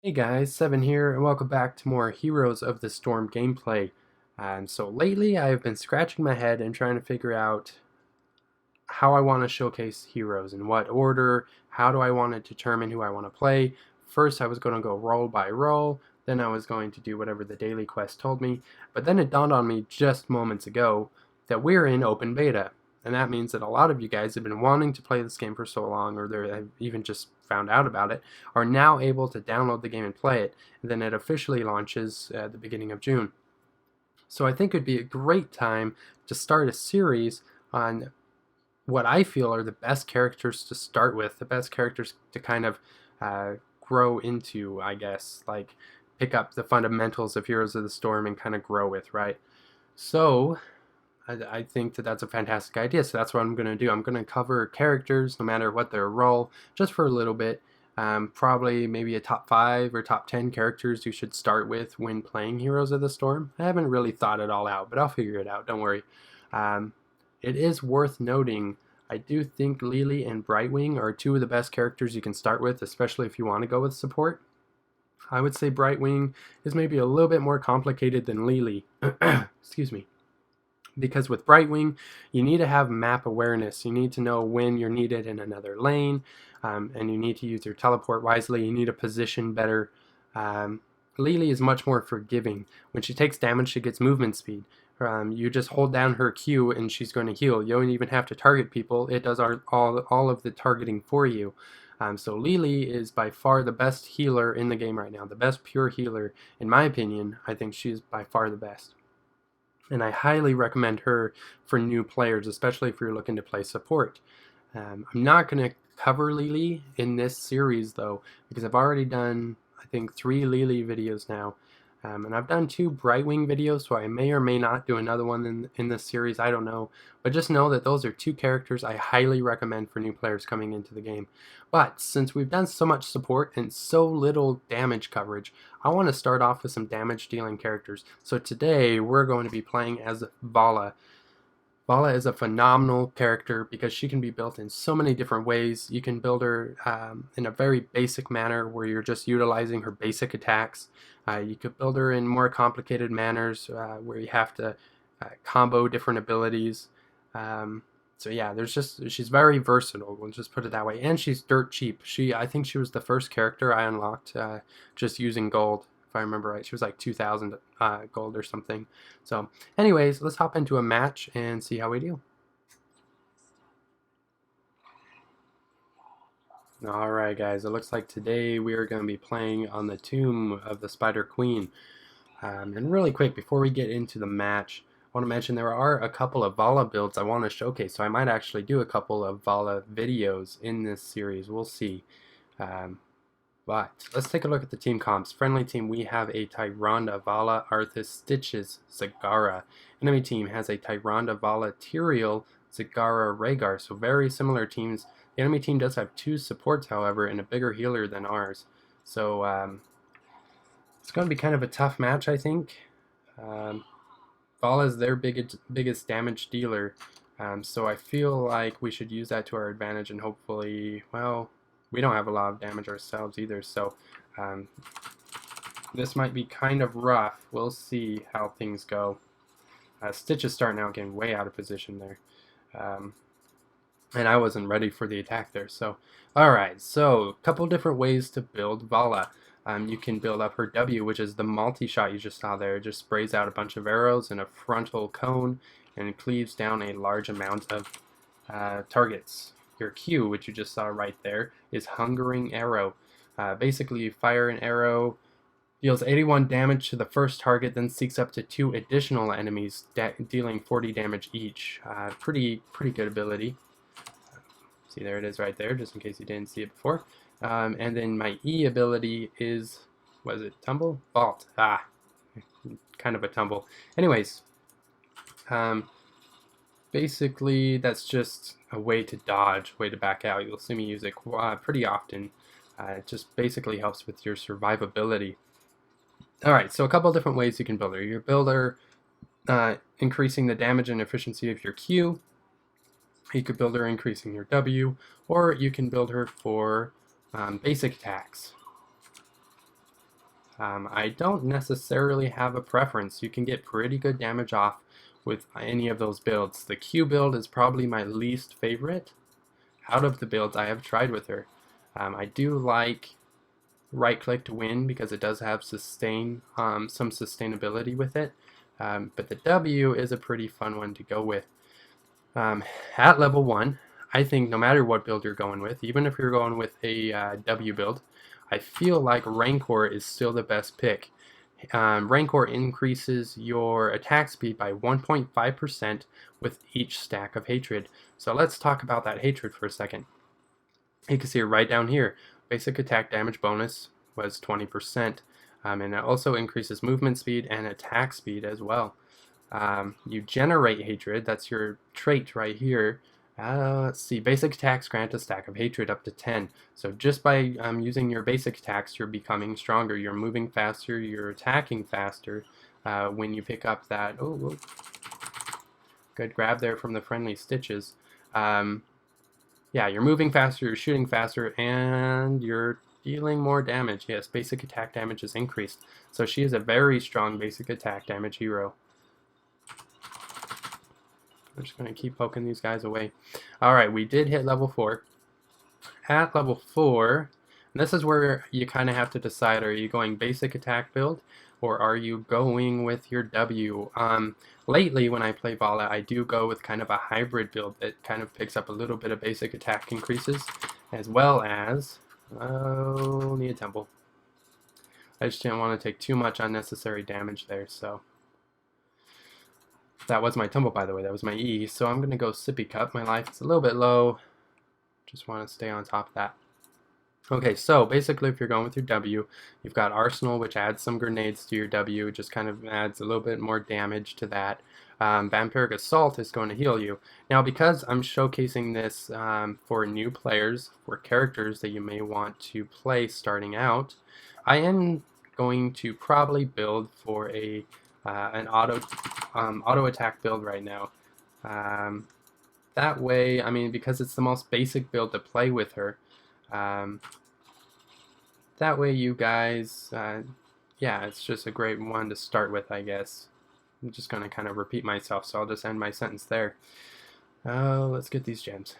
Hey guys, Seven here, and welcome back to more Heroes of the Storm gameplay. So lately I've been scratching my head and trying to figure out how I want to showcase heroes, in what order, how do I want to determine who I want to play. First I was going to go role by role, then I was going to do whatever the daily quest told me, but then it dawned on me just moments ago that we're in open beta. And that means that a lot of you guys have been wanting to play this game for so long, or they have even just found out about it, are now able to download the game and play it. And then it officially launches at the beginning of June. So I think it would be a great time to start a series on what I feel are the best characters to start with, the best characters to kind of grow into, I guess, like pick up the fundamentals of Heroes of the Storm and kind of grow with, right? So I think that that's a fantastic idea. So that's what I'm going to do. I'm going to cover characters, no matter what their role, just for a little bit. Probably maybe a top 5 or top 10 characters you should start with when playing Heroes of the Storm. I haven't really thought it all out, but I'll figure it out. Don't worry. Um, it is worth noting, I do think Lily and Brightwing are two of the best characters you can start with, especially if you want to go with support. I would say Brightwing is maybe a little bit more complicated than Lily. Excuse me. Because with Brightwing, you need to have map awareness. You need to know when you're needed in another lane, and you need to use your teleport wisely. You need to position better. Lily is much more forgiving. When she takes damage, she gets movement speed. You just hold down her Q and she's going to heal. You don't even have to target people. It does all of the targeting for you. So Lily is by far the best healer in the game right now. The best pure healer, in my opinion. I think she's by far the best. And I highly recommend her for new players, especially if you're looking to play support. I'm not going to cover Lily in this series though, because I've already done, I think, 3 Lily videos now. And I've done 2 Brightwing videos, so I may or may not do another one in this series, I don't know. But just know that those are 2 characters I highly recommend for new players coming into the game. But since we've done so much support and so little damage coverage, I want to start off with some damage dealing characters. So today we're going to be playing as Valla. Valla is a phenomenal character because she can be built in so many different ways. You can build her in a very basic manner where you're just utilizing her basic attacks. You could build her in more complicated manners where you have to combo different abilities. So yeah, she's very versatile. We'll just put it that way, and she's dirt cheap. I think she was the first character I unlocked just using gold, if I remember right. She was like 2,000 gold or something. So anyways, let's hop into a match and see how we do. Alright guys, it looks like today we are going to be playing on the Tomb of the Spider Queen. And really quick, before we get into the match, I want to mention there are a couple of Valla builds I want to showcase, so I might actually do a couple of Valla videos in this series. We'll see. Um, but let's take a look at the team comps. Friendly team, we have a Tyrande, Valla, Arthas, Stitches, Zagara. Enemy team has a Tyrande, Valla, Tyrael, Zagara, Rhaegar. So very similar teams. The enemy team does have 2 supports, however, and a bigger healer than ours. So it's going to be kind of a tough match, I think. Valla is their biggest damage dealer, so I feel like we should use that to our advantage and hopefully, well, we don't have a lot of damage ourselves either, so this might be kind of rough. We'll see how things go. Stitch is starting out getting way out of position there. And I wasn't ready for the attack there. So, alright, so a couple different ways to build Valla. You can build up her W, which is the multi-shot you just saw there. It just sprays out a bunch of arrows in a frontal cone and cleaves down a large amount of targets. Your Q, which you just saw right there, is Hungering Arrow. Basically, you fire an arrow, deals 81 damage to the first target, then seeks up to 2 additional enemies, dealing 40 damage each. Pretty good ability. See, there it is right there, just in case you didn't see it before. And then my E ability is, was it tumble? Vault. Kind of a tumble. Anyways, basically that's just a way to dodge, way to back out. You'll see me use it pretty often. It just basically helps with your survivability. Alright, so a couple different ways you can build her. Your builder increasing the damage and efficiency of your Q. You could build her increasing your W, or you can build her for basic attacks. I don't necessarily have a preference. You can get pretty good damage off with any of those builds. The Q build is probably my least favorite out of the builds I have tried with her. I do like right click to win because it does have some sustainability with it. But the W is a pretty fun one to go with. At level 1, I think no matter what build you're going with, even if you're going with a W build, I feel like Rancor is still the best pick. Rancor increases your attack speed by 1.5% with each stack of hatred. So let's talk about that hatred for a second. You can see it right down here. Basic attack damage bonus was 20%, and it also increases movement speed and attack speed as well. You generate hatred, that's your trait right here. Let's see, basic attacks grant a stack of hatred up to 10. So just by using your basic attacks, you're becoming stronger. You're moving faster, you're attacking faster when you pick up that. Oh, good grab there from the friendly stitches. Yeah, you're moving faster, you're shooting faster, and you're dealing more damage. Yes, basic attack damage is increased. So she is a very strong basic attack damage hero. I'm just going to keep poking these guys away. Alright, we did hit level 4. At level 4, and this is where you kind of have to decide, are you going basic attack build, or are you going with your W? Lately, when I play Valla, I do go with kind of a hybrid build that kind of picks up a little bit of basic attack increases, as well as, need a temple. I just didn't want to take too much unnecessary damage there, so. That was my tumble, by the way. That was my E. So I'm going to go Sippy Cup. My life is a little bit low. Just want to stay on top of that. Okay, so basically if you're going with your W, you've got Arsenal, which adds some grenades to your W. It just kind of adds a little bit more damage to that. Vampiric Assault is going to heal you. Now, because I'm showcasing this for new players, for characters that you may want to play starting out, I am going to probably build for an auto attack build right now. That way, I mean, because it's the most basic build to play with her, that way you guys, yeah, it's just a great one to start with, I guess. I'm just going to kind of repeat myself, so I'll just end my sentence there. Let's get these gems.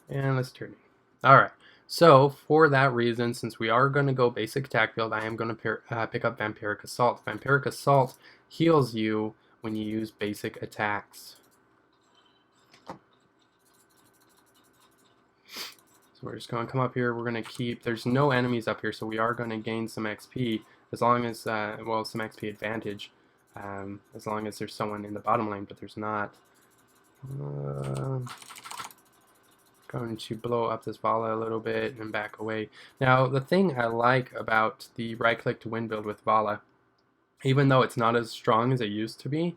And let's turn it. Alright, so for that reason, since we are going to go basic attack build, I am going to pick up Vampiric Assault. Vampiric Assault heals you when you use basic attacks. So we're just going to come up here, we're going to keep, there's no enemies up here, so we are going to gain some XP, as long as, well, some XP advantage, as long as there's someone in the bottom lane, but there's not. Going to blow up this Valla a little bit and back away. Now, the thing I like about the right-click to win build with Valla, even though it's not as strong as it used to be,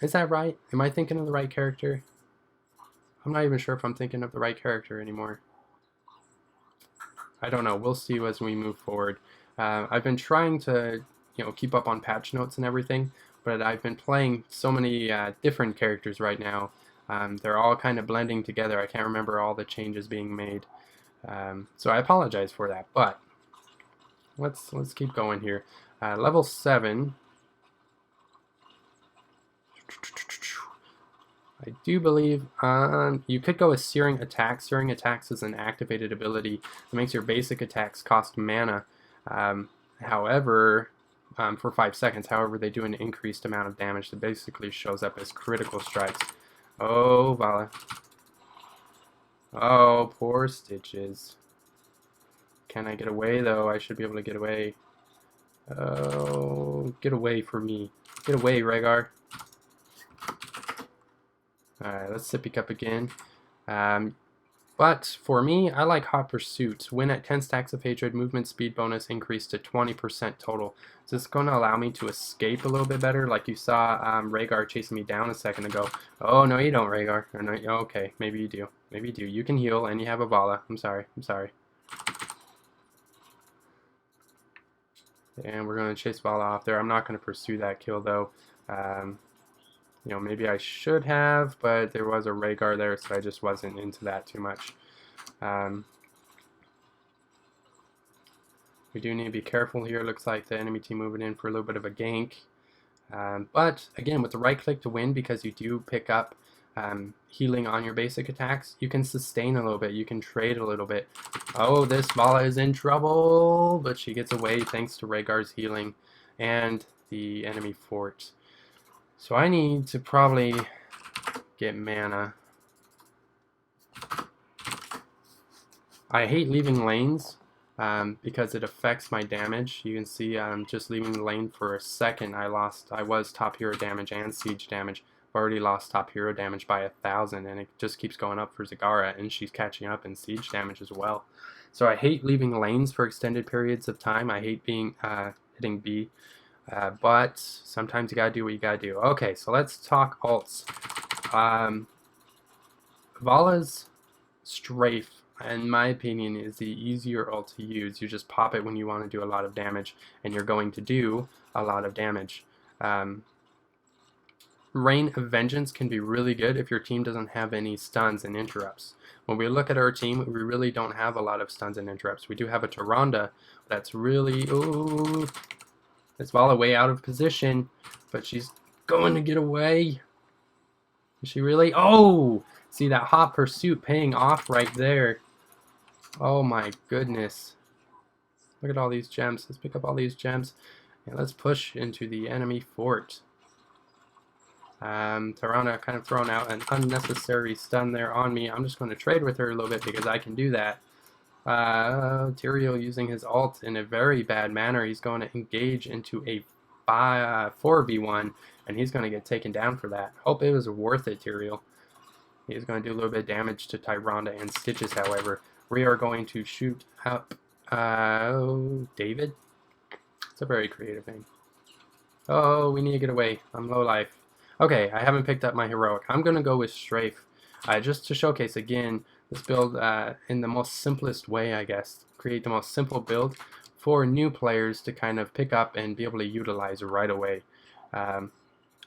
is that right? Am I thinking of the right character? I'm not even sure if I'm thinking of the right character anymore. I don't know. We'll see as we move forward. I've been trying to, keep up on patch notes and everything, but I've been playing so many different characters right now. They're all kind of blending together. I can't remember all the changes being made. So I apologize for that, but let's keep going here. Level 7. I do believe you could go with Searing Attacks. Searing Attacks is an activated ability that makes your basic attacks cost mana. However, for 5 seconds. However, they do an increased amount of damage that basically shows up as critical strikes. Oh, Valla. Oh, poor Stitches. Can I get away, though? I should be able to get away. Oh, get away from me. Get away, Rhaegar. Alright, let's Sippy Cup again. But for me, I like Hot Pursuit. Win at 10 stacks of hatred, movement speed bonus increased to 20% total. Is this going to allow me to escape a little bit better? Like you saw Rhaegar chasing me down a second ago. Oh, no you don't, Rhaegar. Or no, okay, maybe you do. Maybe you do. You can heal and you have a Valla. I'm sorry. I'm sorry. And we're going to chase Valla off there. I'm not going to pursue that kill, though. Maybe I should have, but there was a Rhaegar there, so I just wasn't into that too much. We do need to be careful here. Looks like the enemy team moving in for a little bit of a gank. But again, with the right click to win, because you do pick up healing on your basic attacks, you can sustain a little bit. You can trade a little bit. Oh, this Valla is in trouble, but she gets away thanks to Rhaegar's healing and the enemy fort. So I need to probably get mana. I hate leaving lanes because it affects my damage. You can see just leaving the lane for a second, I was top hero damage and siege damage. I've already lost top hero damage by 1,000, and it just keeps going up for Zagara, and she's catching up in siege damage as well. So I hate leaving lanes for extended periods of time. I hate being hitting B, but sometimes you gotta do what you gotta do. Okay, so let's talk alts. Valla's Strafe, in my opinion, is the easier ult to use. You just pop it when you want to do a lot of damage, and you're going to do a lot of damage. Rain of Vengeance can be really good if your team doesn't have any stuns and interrupts. When we look at our team, we really don't have a lot of stuns and interrupts. We do have a Tyrande that's really... Ooh, it's Valla way out of position, but she's going to get away. Is she really? Oh! See that hot pursuit paying off right there. Oh my goodness. Look at all these gems. Let's pick up all these gems. And let's push into the enemy fort. Tyrande kind of thrown out an unnecessary stun there on me. I'm just going to trade with her a little bit because I can do that. Tyrael using his ult in a very bad manner. He's going to engage into a 4v1, and he's going to get taken down for that. Hope it was worth it, Tyrael. He's going to do a little bit of damage to Tyrande and Stitches, however. We are going to shoot up David. It's a very creative name. Oh, we need to get away. I'm low life. Okay, I haven't picked up my heroic. I'm going to go with Strafe. Just to showcase again this build in the most simplest way, I guess. Create the most simple build for new players to kind of pick up and be able to utilize right away.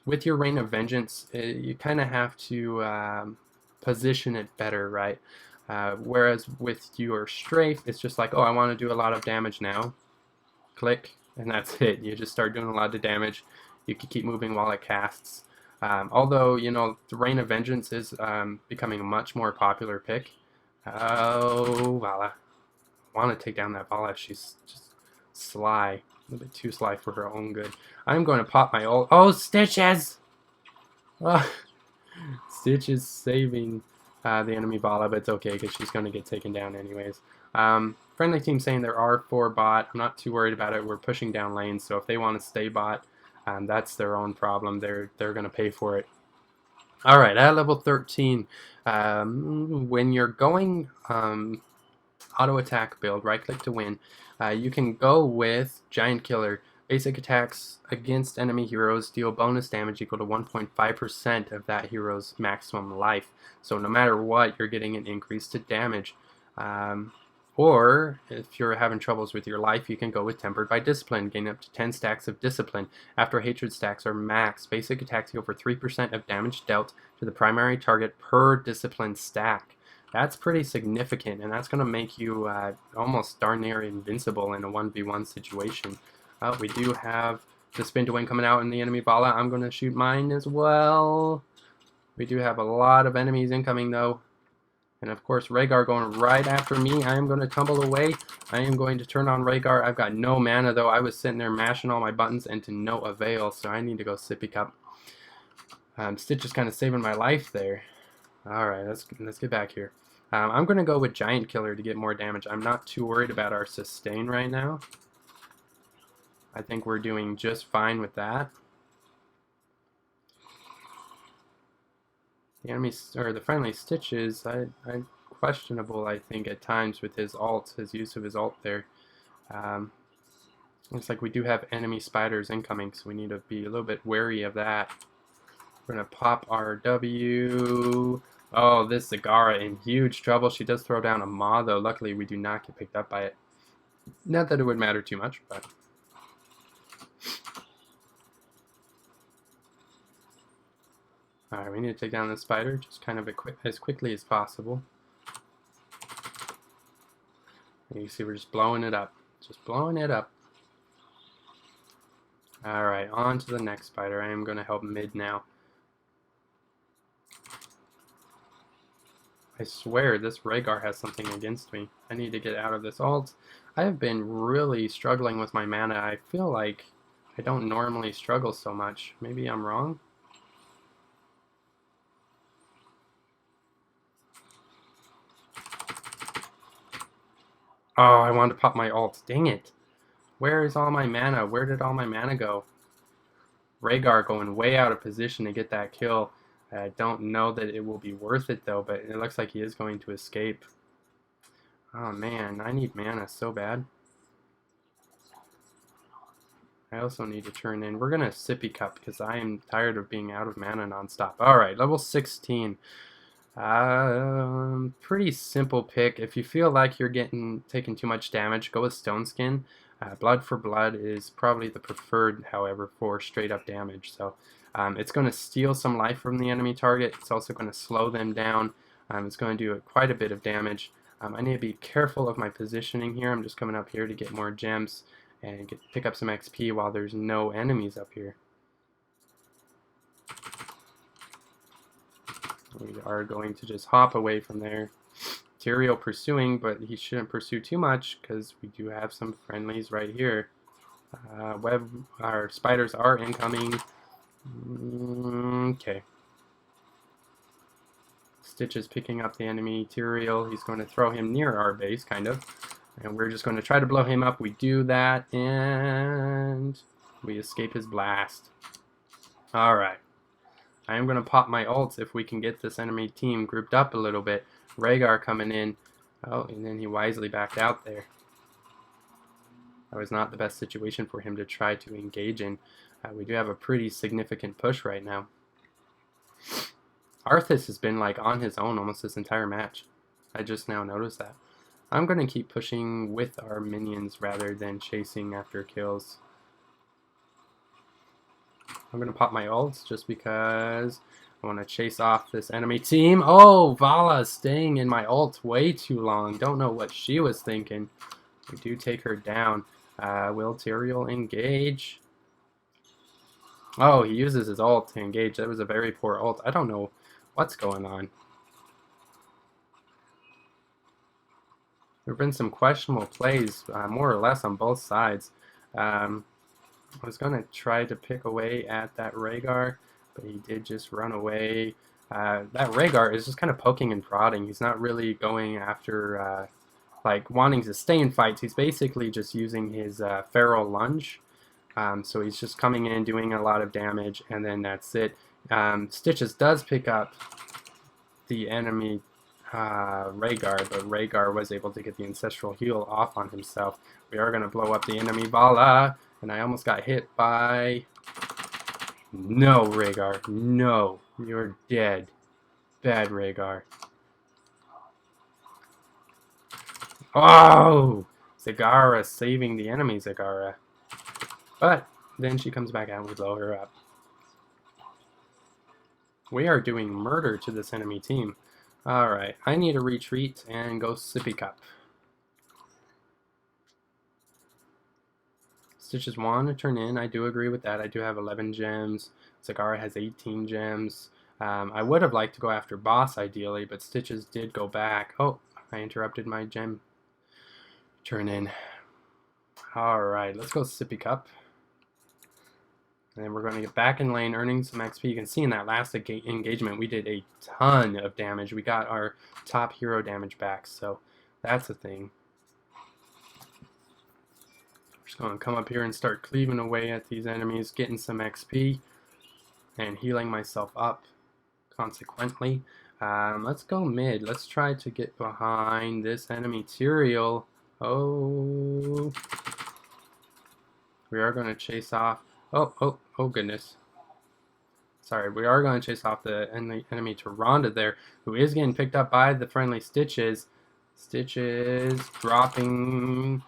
With your Rain of Vengeance, you kind of have to position it better, right? Whereas with your Strafe, it's just like, oh, I want to do a lot of damage now. Click, and that's it. You just start doing a lot of damage. You can keep moving while it casts. Although, you know, the Rain of Vengeance is becoming a much more popular pick. Oh, Valla. I want to take down that Valla. She's just sly. A little bit too sly for her own good. I'm going to pop my ult. Oh, Stitches! Oh, Stitches saving the enemy Valla, but it's okay because she's going to get taken down anyways. Friendly team saying there are 4 bot. I'm not too worried about it. We're pushing down lanes, so if they want to stay bot, that's their own problem. They're going to pay for it. All right, at level 13, when you're going auto attack build, right click to win, you can go with Giant Killer. Basic attacks against enemy heroes deal bonus damage equal to 1.5% of that hero's maximum life. So no matter what, you're getting an increase to damage. Or if you're having troubles with your life, you can go with Tempered by Discipline, gain up to 10 stacks of Discipline. After hatred stacks are maxed, basic attacks deal for 3% of damage dealt to the primary target per Discipline stack. That's pretty significant, and that's going to make you almost darn near invincible in a 1v1 situation. We do have the Spin to Win coming out in the enemy Valla. I'm going to shoot mine as well. We do have a lot of enemies incoming, though. And of course, Rhaegar going right after me. I am going to tumble away. I am going to turn on Rhaegar. I've got no mana, though. I was sitting there mashing all my buttons and to no avail, so I need to go Sippy Cup. Stitch is kind of saving my life there. Alright, let's get back here. I'm going to go with Giant Killer to get more damage. I'm not too worried about our sustain right now. I think we're doing just fine with that. The enemy, or the friendly Stitches, I'm questionable, I think, at times with his ult, his use of his ult there. Looks like we do have enemy spiders incoming, so we need to be a little bit wary of that. We're going to pop our W. Oh, this Zagara in huge trouble. She does throw down a Maw, though. Luckily, we do not get picked up by it. Not that it would matter too much, but... Alright, we need to take down this spider just kind of as quickly as possible. And you see we're just blowing it up. Just blowing it up. Alright, on to the next spider. I am going to help mid now. I swear this Rhaegar has something against me. I need to get out of this ult. I have been really struggling with my mana. I feel like I don't normally struggle so much. Maybe I'm wrong? Oh, I wanted to pop my ult. Dang it. Where is all my mana? Where did all my mana go? Rhaegar going way out of position to get that kill. I don't know that it will be worth it though, but it looks like he is going to escape. Oh man, I need mana so bad. I also need to turn in. We're going to sippy cup because I am tired of being out of mana nonstop. Alright, level 16. Pretty simple pick. If you feel like you're taking too much damage, go with Stone Skin. Blood for Blood is probably the preferred, however, for straight up damage. So it's going to steal some life from the enemy target. It's also going to slow them down. It's going to do quite a bit of damage. I need to be careful of my positioning here. I'm just coming up here to get more gems and pick up some XP while there's no enemies up here. We are going to just hop away from there. Tyrael pursuing, but he shouldn't pursue too much because we do have some friendlies right here. Our spiders are incoming. Okay. Stitch is picking up the enemy Tyrael. He's going to throw him near our base, kind of. And we're just going to try to blow him up. We do that, and we escape his blast. Alright. I am going to pop my ults if we can get this enemy team grouped up a little bit. Rhaegar coming in. Oh, and then he wisely backed out there. That was not the best situation for him to try to engage in. We do have a pretty significant push right now. Arthas has been like on his own almost this entire match. I just now noticed that. I'm going to keep pushing with our minions rather than chasing after kills. I'm going to pop my ults just because I want to chase off this enemy team. Oh, Valla staying in my ult way too long. Don't know what she was thinking. We do take her down. Will Tyrael engage? Oh, he uses his ult to engage. That was a very poor ult. I don't know what's going on. There have been some questionable plays, more or less on both sides. I was going to try to pick away at that Rhaegar, but he did just run away. That Rhaegar is just kind of poking and prodding. He's not really going after, like, wanting to stay in fights. He's basically just using his feral lunge. So he's just coming in, doing a lot of damage, and then that's it. Stitches does pick up the enemy Rhaegar, but Rhaegar was able to get the Ancestral Heal off on himself. We are going to blow up the enemy Valla, and I almost got hit by... No, Rhaegar. No. You're dead. Bad Rhaegar. Oh! Zagara saving the enemy Zagara. But then she comes back out and we blow her up. We are doing murder to this enemy team. Alright, I need to retreat and go sippy cup. Stitches want to turn in. I do agree with that. I do have 11 gems. Zagara has 18 gems. I would have liked to go after boss ideally, but Stitches did go back. Oh, I interrupted my gem turn in. Alright, let's go sippy cup. And then we're going to get back in lane, earning some XP. You can see in that last engagement, we did a ton of damage. We got our top hero damage back, so that's a thing. I'm just going to come up here and start cleaving away at these enemies, getting some XP, and healing myself up consequently. Let's go mid. Let's try to get behind this enemy Tyrael. Oh. We are going to chase off... Oh goodness. Sorry, we are going to chase off the enemy Tyrande there, who is getting picked up by the friendly Stitches. Stitches dropping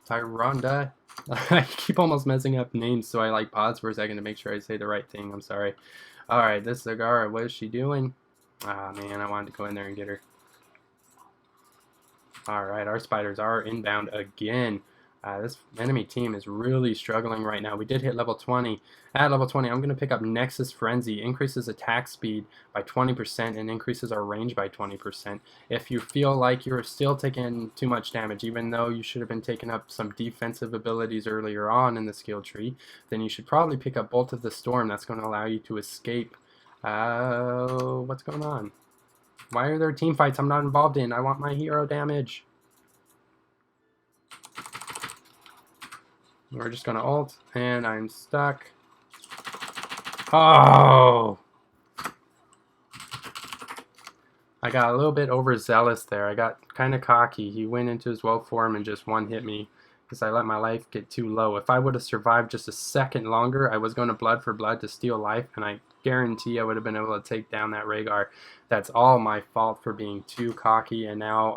Tyrande. I keep almost messing up names, so I like pause for a second to make sure I say the right thing. I'm sorry. Alright, this Zagara, what is she doing? Ah, man, I wanted to go in there and get her. Alright, our spiders are inbound again. This enemy team is really struggling right now. We did hit level 20. At level 20, I'm going to pick up Nexus Frenzy. Increases attack speed by 20% and increases our range by 20%. If you feel like you're still taking too much damage, even though you should have been taking up some defensive abilities earlier on in the skill tree, then you should probably pick up Bolt of the Storm. That's going to allow you to escape. What's going on? Why are there team fights I'm not involved in? I want my hero damage. We're just going to ult, and I'm stuck. Oh! I got a little bit overzealous there. I got kind of cocky. He went into his well form and just one-hit me because I let my life get too low. If I would have survived just a second longer, I was going to blood for blood to steal life, and I guarantee I would have been able to take down that Rhaegar. That's all my fault for being too cocky, and now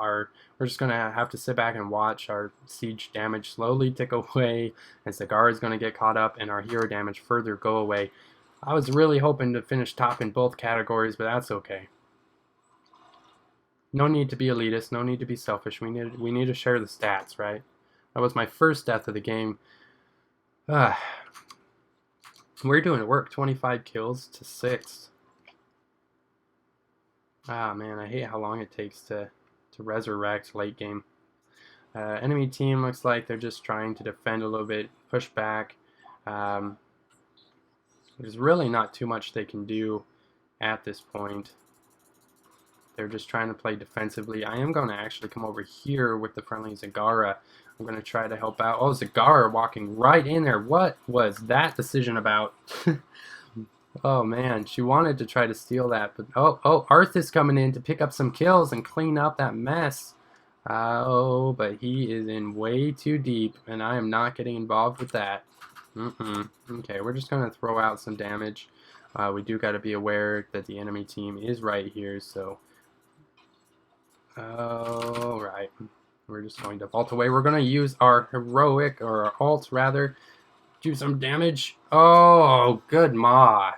we're just going to have to sit back and watch our siege damage slowly tick away as the guard is going to get caught up and our hero damage further go away. I was really hoping to finish top in both categories, but that's okay. No need to be elitist, no need to be selfish. We need to share the stats, right? That was my first death of the game. We're doing work. 25 kills to 6. Ah, man, I hate how long it takes to resurrect late game. Enemy team looks like they're just trying to defend a little bit, push back. There's really not too much they can do at this point. They're just trying to play defensively. I am going to actually come over here with the friendly Zagara. I'm going to try to help out. Oh, Zagara walking right in there. What was that decision about? Oh, man. She wanted to try to steal that. But oh, Arthas coming in to pick up some kills and clean up that mess. Oh, but he is in way too deep, and I am not getting involved with that. Okay, we're just going to throw out some damage. We do got to be aware that the enemy team is right here, so... Alright, we're just going to vault away. We're going to use our heroic, or our ult rather, do some damage. Oh, good ma.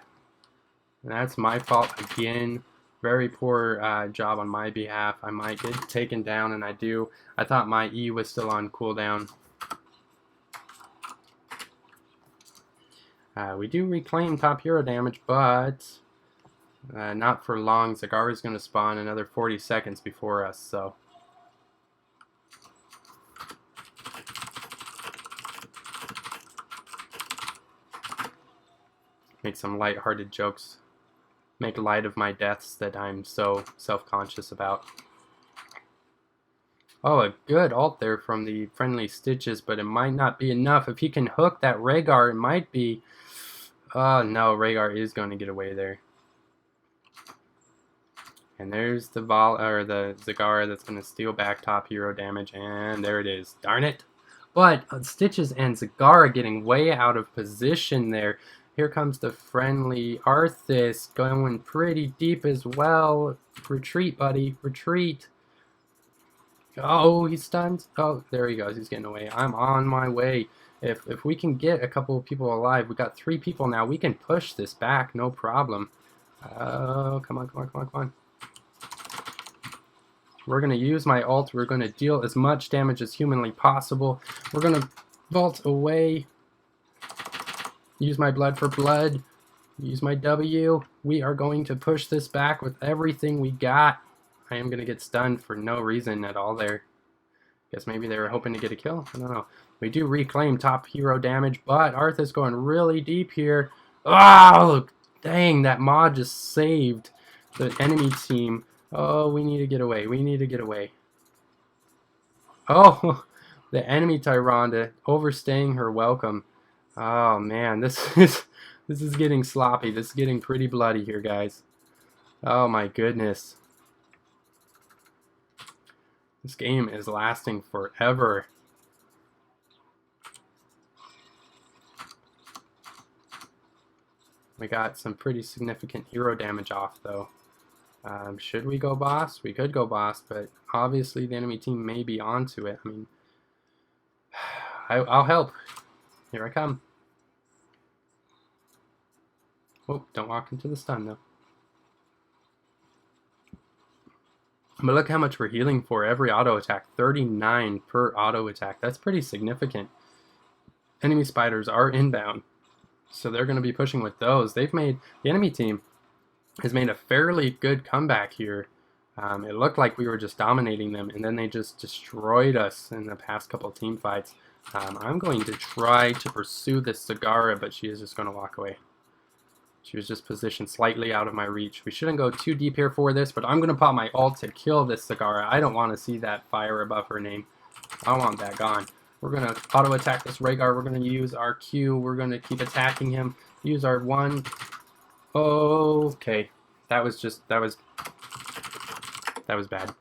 That's my fault again. Very poor job on my behalf. I might get taken down, and I do. I thought my E was still on cooldown. We do reclaim top hero damage, but... not for long. Zagara is going to spawn another 40 seconds before us, so... Make some light-hearted jokes. Make light of my deaths that I'm so self-conscious about. Oh, a good ult there from the friendly Stitches, but it might not be enough. If he can hook that Rhaegar, it might be... Oh, no, Rhaegar is going to get away there. And there's the Valla, or the Zagara that's going to steal back top hero damage, and there it is. Darn it! But Stitches and Zagara getting way out of position there. Here comes the friendly Arthas going pretty deep as well. Retreat, buddy. Retreat. Oh, he's stunned. Oh, there he goes. He's getting away. I'm on my way. If we can get a couple of people alive, we got 3 people now. We can push this back, no problem. Oh, come on, come on, come on, come on. We're going to use my ult. We're going to deal as much damage as humanly possible. We're going to vault away. Use my blood for blood. Use my W. We are going to push this back with everything we got. I am going to get stunned for no reason at all there. Guess maybe they were hoping to get a kill. I don't know. We do reclaim top hero damage, but Arthas going really deep here. Oh, dang, that mod just saved the enemy team. Oh, we need to get away. We need to get away. Oh, the enemy Tyrande overstaying her welcome. Oh man, this is getting sloppy. This is getting pretty bloody here, guys. Oh my goodness. This game is lasting forever. We got some pretty significant hero damage off though. Should we go boss? We could go boss, but obviously the enemy team may be onto it. I mean, I'll help. Here I come. Oh, don't walk into the stun though. But look how much we're healing for every auto attack. 39 per auto attack. That's pretty significant. Enemy spiders are inbound, so they're going to be pushing with those. The enemy team has made a fairly good comeback here. It looked like we were just dominating them, and then they just destroyed us in the past couple team fights. I'm going to try to pursue this Zagara, but she is just going to walk away. She was just positioned slightly out of my reach. We shouldn't go too deep here for this, but I'm going to pop my ult to kill this Zagara. I don't want to see that fire above her name. I want that gone. We're going to auto-attack this Rhaegar. We're going to use our Q. We're going to keep attacking him. Use our 1. Okay. That was bad.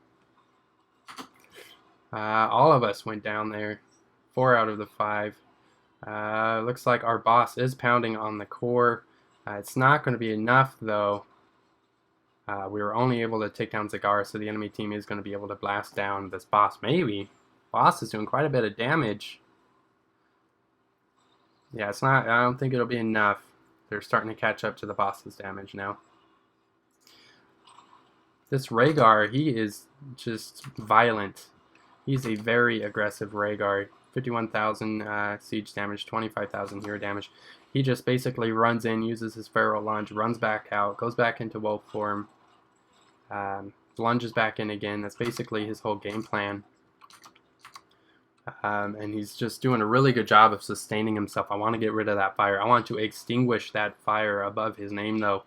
All of us went down there. 4 out of the 5. Looks like our boss is pounding on the core. It's not going to be enough, though. We were only able to take down Zagara, so the enemy team is going to be able to blast down this boss. Maybe. Boss is doing quite a bit of damage. Yeah, it's not. I don't think it'll be enough. They're starting to catch up to the boss's damage now. This Rhaegar, he is just violent. He's a very aggressive Rhaegar. 51,000 siege damage, 25,000 hero damage. He just basically runs in, uses his feral lunge, runs back out, goes back into wolf form, lunges back in again. That's basically his whole game plan. And he's just doing a really good job of sustaining himself. I want to get rid of that fire. I want to extinguish that fire above his name, though.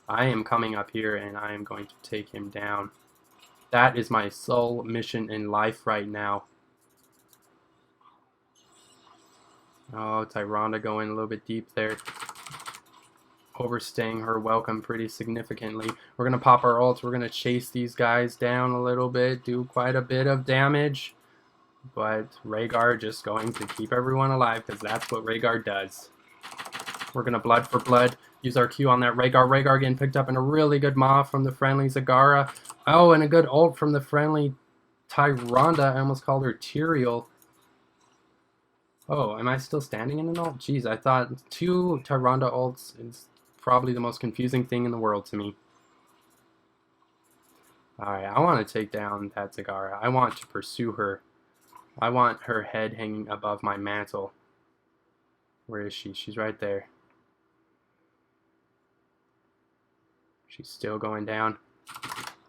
I am coming up here, and I am going to take him down. That is my sole mission in life right now. Oh, Tyrande going a little bit deep there. Overstaying her welcome pretty significantly. We're going to pop our ults. We're going to chase these guys down a little bit. Do quite a bit of damage. But Rhaegar just going to keep everyone alive because that's what Rhaegar does. We're going to blood for blood. Use our Q on that Rhaegar. Rhaegar getting picked up in a really good maw from the friendly Zagara. Oh, and a good ult from the friendly Tyrande. I almost called her Tyrael. Oh, am I still standing in an ult? Jeez, I thought 2 Tyrande ults is probably the most confusing thing in the world to me. Alright, I want to take down that Zagara. I want to pursue her. I want her head hanging above my mantle. Where is she? She's right there. She's still going down.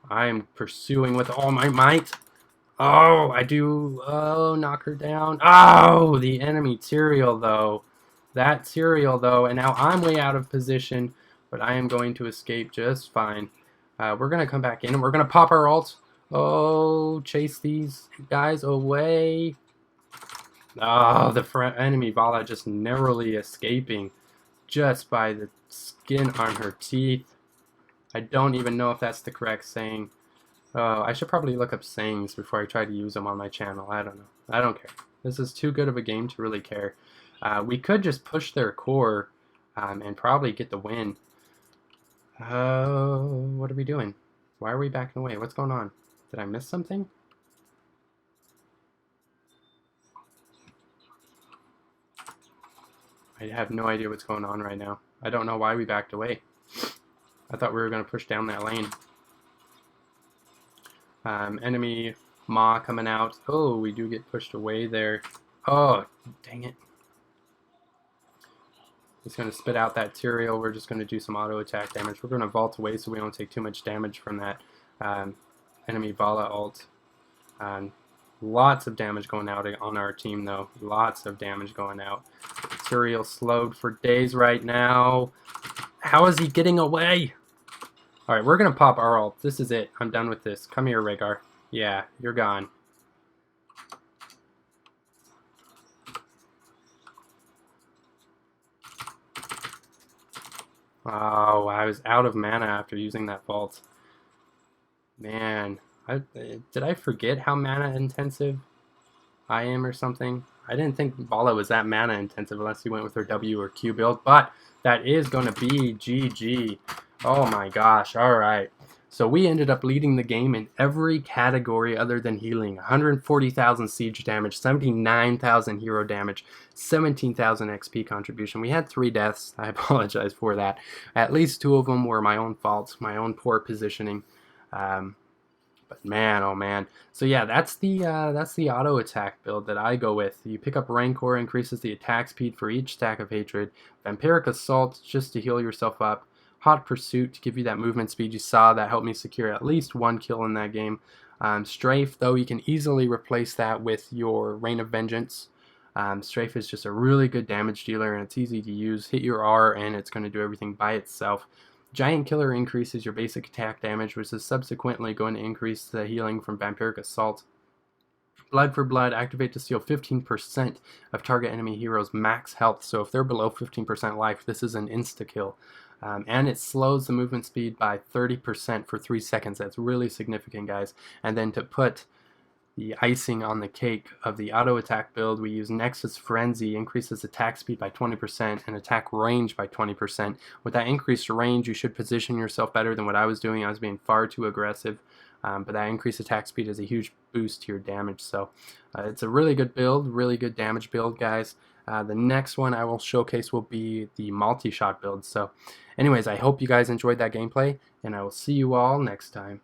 I am pursuing with all my might. Oh, I do. Oh, knock her down. Oh, the enemy Tyrael, though. That Tyrael, though. And now I'm way out of position, but I am going to escape just fine. We're going to come back in, and we're going to pop our ult. Oh, chase these guys away. Oh, the enemy Valla just narrowly escaping just by the skin on her teeth. I don't even know if that's the correct saying. Oh, I should probably look up sayings before I try to use them on my channel. I don't know. I don't care. This is too good of a game to really care. We could just push their core and probably get the win. What are we doing? Why are we backing away? What's going on? Did I miss something? I have no idea what's going on right now. I don't know why we backed away. I thought we were going to push down that lane. Enemy Maw coming out. Oh, we do get pushed away there. Oh, dang it. It's going to spit out that Tyrael. We're just going to do some auto attack damage. We're going to vault away so we don't take too much damage from that enemy Valla ult. Lots of damage going out on our team, though. Lots of damage going out. Tyrael slowed for days right now. How is he getting away? Alright, we're going to pop our ult. This is it. I'm done with this. Come here, Rhaegar. Yeah, you're gone. Oh, I was out of mana after using that vault. Man, did I forget how mana intensive I am or something? I didn't think Valla was that mana intensive unless he went with her W or Q build, but that is going to be GG. Oh my gosh, alright. So we ended up leading the game in every category other than healing. 140,000 siege damage, 79,000 hero damage, 17,000 XP contribution. We had 3 deaths. I apologize for that. At least 2 of them were my own fault, my own poor positioning. But But man, oh man. So yeah, that's the auto attack build that I go with. You pick up Rancor, increases the attack speed for each stack of hatred. Vampiric Assault just to heal yourself up. Hot Pursuit to give you that movement speed you saw. That helped me secure at least 1 kill in that game. Strafe, though, you can easily replace that with your Reign of Vengeance. Strafe is just a really good damage dealer, and it's easy to use. Hit your R and it's going to do everything by itself. Giant Killer increases your basic attack damage, which is subsequently going to increase the healing from Vampiric Assault. Blood for Blood, activate to steal 15% of target enemy heroes' max health. So if they're below 15% life, this is an insta-kill. And it slows the movement speed by 30% for 3 seconds. That's really significant, guys. And then to put the icing on the cake of the auto attack build, we use Nexus Frenzy, increases attack speed by 20% and attack range by 20%. With that increased range, you should position yourself better than what I was doing. I was being far too aggressive, but that increased attack speed is a huge boost to your damage. So it's a really good build, really good damage build, guys. The next one I will showcase will be the multi-shot build. So anyways, I hope you guys enjoyed that gameplay, and I will see you all next time.